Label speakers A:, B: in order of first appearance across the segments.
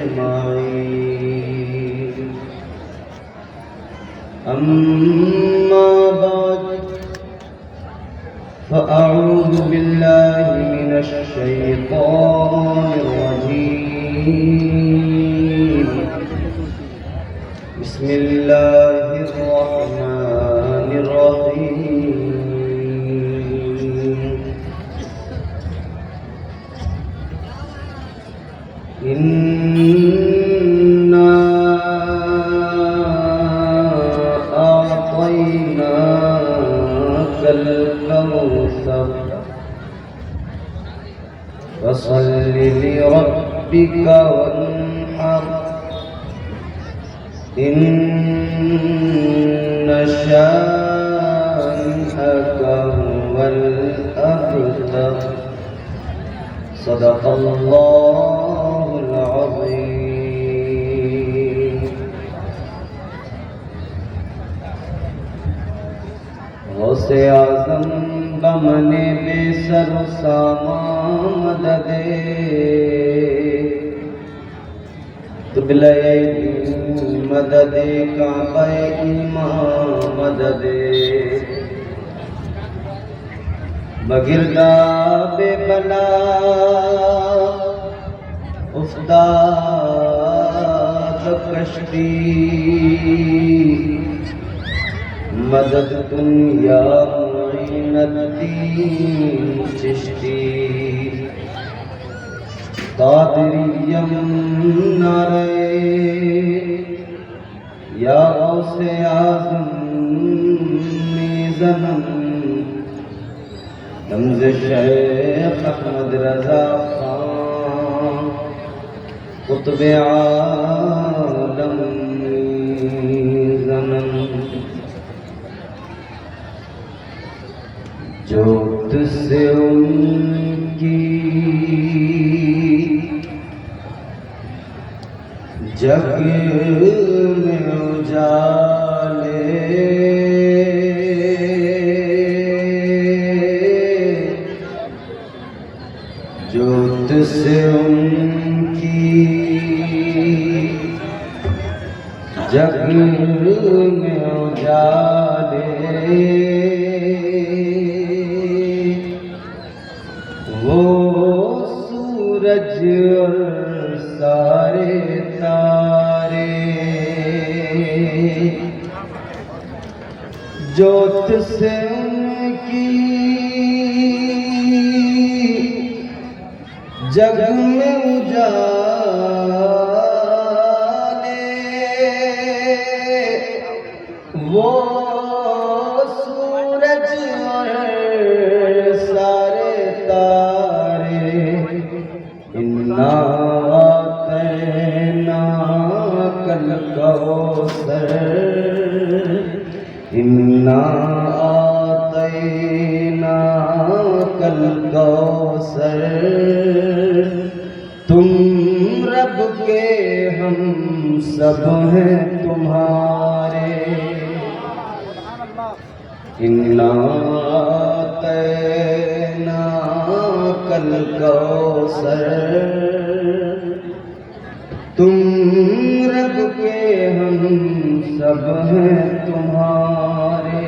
A: أجمعين. أما بعد فأعوذ بالله من الشيطان الرجيم. بسم الله الرحمن الرحيم. إنا أعطيناك الكوثر فصل لربك وانحر إن شانئك هو الأبتر. صدق الله العظيم. غوث اعظم بمن بے سر سامان مدد قبلہ مدد کعبہ ایمان مدد بگرداب بلا افتاد کشتی مدد کن یا معین الدین چشتی قادریم نعرے یا غوث اعظم زمن رمز شیخ احمد رضا خان قطب عالم زمن. جو تجھ سے ان کی جگ میں اجالے جو تجھ سے ان کی جگ میں اجالے وہ سورج اور سارے تارے جو تجھ سے ان کی جگ میں اجالے وہ سورج اور سارے تارے انا اعطیناک الکوثر انا اعطیناک الکوثر. تم رب کے ہم سب ہیں تمہارے انا اعطیناک الکوثر. تم رب کے ہم سب ہیں تمہارے.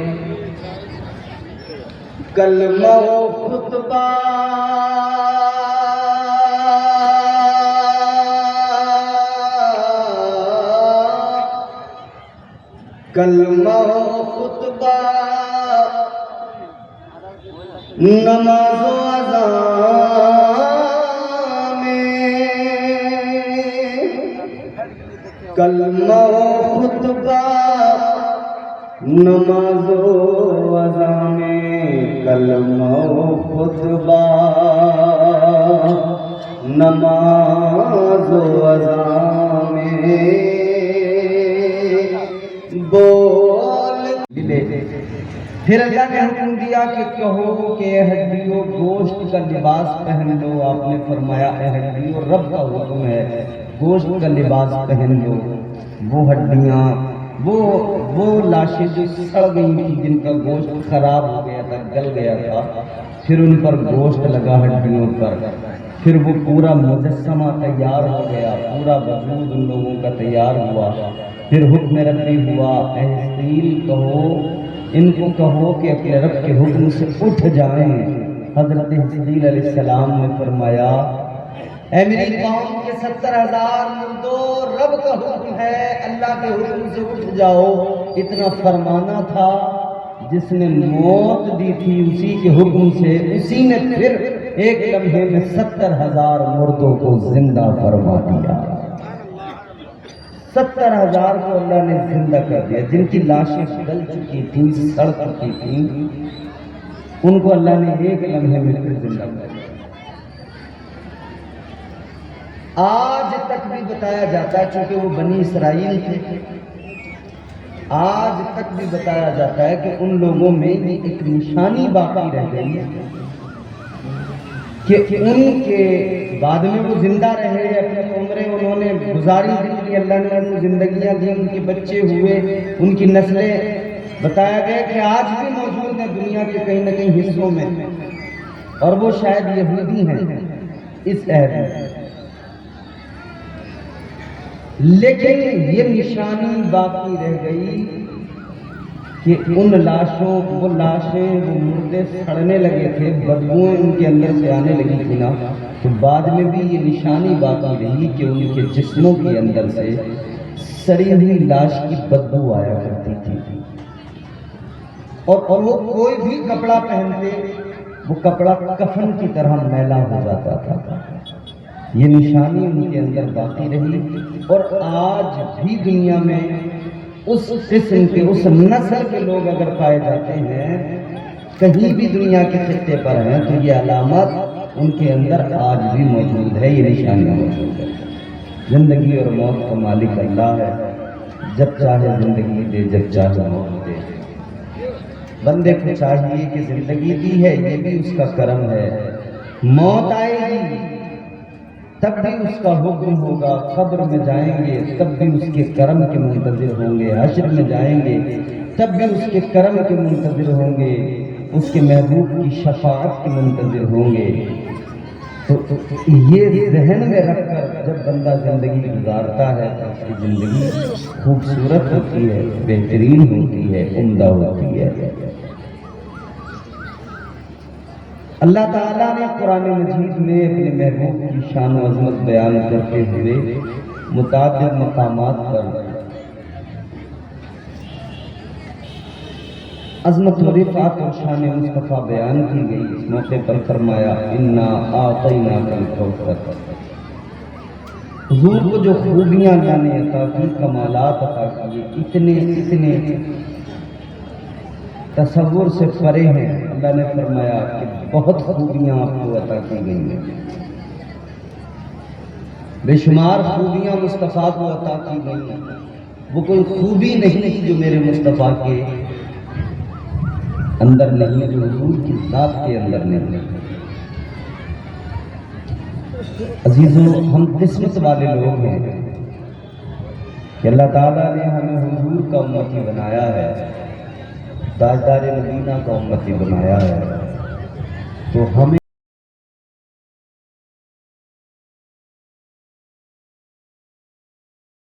A: کلمہ و خطبہ کلمہ و خطبہ نماز و اذان میں کلمہ و خطبہ نماز و اذان میں کلمہ و خطبہ نماز و اذان میں بول. پھر اللہ نے حکم دیا کہ کہو کہ اے ہڈیوں گوشت کا لباس پہن لو. آپ نے فرمایا اے ہڈیوں رب کا حکم ہے گوشت کا لباس پہن لو. وہ ہڈیاں وہ لاشیں جو سڑ گئی تھی جن کا گوشت خراب ہو گیا تھا گل گیا تھا پھر ان پر گوشت لگا ہڈیوں پر پھر وہ پورا مجسمہ تیار ہو گیا، پورا وجود ان لوگوں کا تیار ہوا۔ پھر حکم ربی ہوا، اے حزقیل کہو، ان کو کہو کہ اپنے رب کے حکم سے اٹھ جائیں۔ حضرت حزقیل علیہ السلام نے فرمایا، اے میری قوم کے 70,000 مردو، رب کا حکم ہے، اللہ کے حکم سے اٹھ جاؤ۔ اتنا فرمانا تھا، جس نے موت دی تھی اسی کے حکم سے، اسی نے پھر ایک لمحے میں 70,000 مردوں کو زندہ فرما دیا۔ 70,000 کو اللہ نے زندہ کر دیا، جن کی لاشیں گل چکی تھیں، سڑ چکی تھیں، ان کو اللہ نے ایک لمحے میں پھر زندہ کر دیا۔ آج تک بھی بتایا جاتا ہے، چونکہ وہ بنی اسرائیل تھے، آج تک بھی بتایا جاتا ہے کہ ان لوگوں میں یہ ایک نشانی باقی رہ گئی ہے کہ ان کے بعد میں وہ زندہ رہے، اپنی عمریں انہوں نے گزاری، زندگی اللہ نے ان کو زندگیاں دی، ان کے بچے ہوئے، ان کی نسلیں، بتایا گیا کہ آج بھی موجود ہیں دنیا کے کہیں نہ کہیں حصوں میں، اور وہ شاید یہودی ہیں اس عہد میں۔ لیکن یہ نشانی باقی رہ گئی کہ ان لاشوں، وہ لاشیں، وہ مردے سڑنے لگے تھے، بدبوئیں ان کے اندر سے آنے لگی تھی نا، تو بعد میں بھی یہ نشانی باقی رہی کہ ان کے جسموں کے اندر سے سڑی ہوئی لاش کی بدبو آیا کرتی تھی، اور وہ کوئی بھی کپڑا پہنتے وہ کپڑا کفن کی طرح میلا ہو جاتا تھا۔ یہ نشانی ان کے اندر باقی رہی، اور آج بھی دنیا میں اس قسم کے، اس نسل کے لوگ اگر پائے جاتے ہیں کہیں بھی دنیا کے خطے پر ہیں، تو یہ علامات ان کے اندر آج بھی موجود ہے، یہ نشانیاں موجود ہے۔ زندگی اور موت کا مالک اللہ ہے، جب چاہے زندگی دے، جب چاہے موت دے۔ بندے کو چاہیے کہ زندگی دی ہے، یہ بھی اس کا کرم ہے، موت آئے گی تب بھی اس کا حکم ہوگا، قبر میں جائیں گے تب بھی اس کے کرم کے منتظر ہوں گے، حشر میں جائیں گے تب بھی اس کے کرم کے منتظر ہوں گے، اس کے محبوب کی شفاعت کے منتظر ہوں گے۔ تو یہ ذہن میں رکھ کر جب بندہ زندگی گزارتا ہے تو اس کی زندگی خوبصورت ہوتی ہے، بہترین ہوتی ہے، عمدہ ہوتی ہے۔ اللہ تعالیٰ نے قرآن مجید میں اپنے محبوب کی شان و عظمت بیان کرتے ہوئے متعدد مقامات پر عظمت و رفعت اور شان مصطفیٰ بیان کی گئی۔ اس موقع پر فرمایا، انا اعطیناک الکوثر۔ حضور کو جو خوبیاں اللہ نے عطا کی، کمالات عطا کیے، اتنے تصور سے پرے ہیں۔ اللہ نے فرمایا کہ بہت خوبیاں آپ کو عطا کی گئی ہیں، بے شمار خوبیاں مصطفیٰ کو عطا کی گئی ہیں، وہ کوئی خوبی نہیں جو میرے مصطفیٰ کے اندر نہیں، جو حضور کی ذات کے اندر نہیں۔ عزیزوں، ہم قسمت والے لوگ ہیں کہ اللہ تعالیٰ نے ہمیں حضور کا امتی بنایا ہے، تاجدار مدینہ کا امتی بنایا ہے، تو ہمیں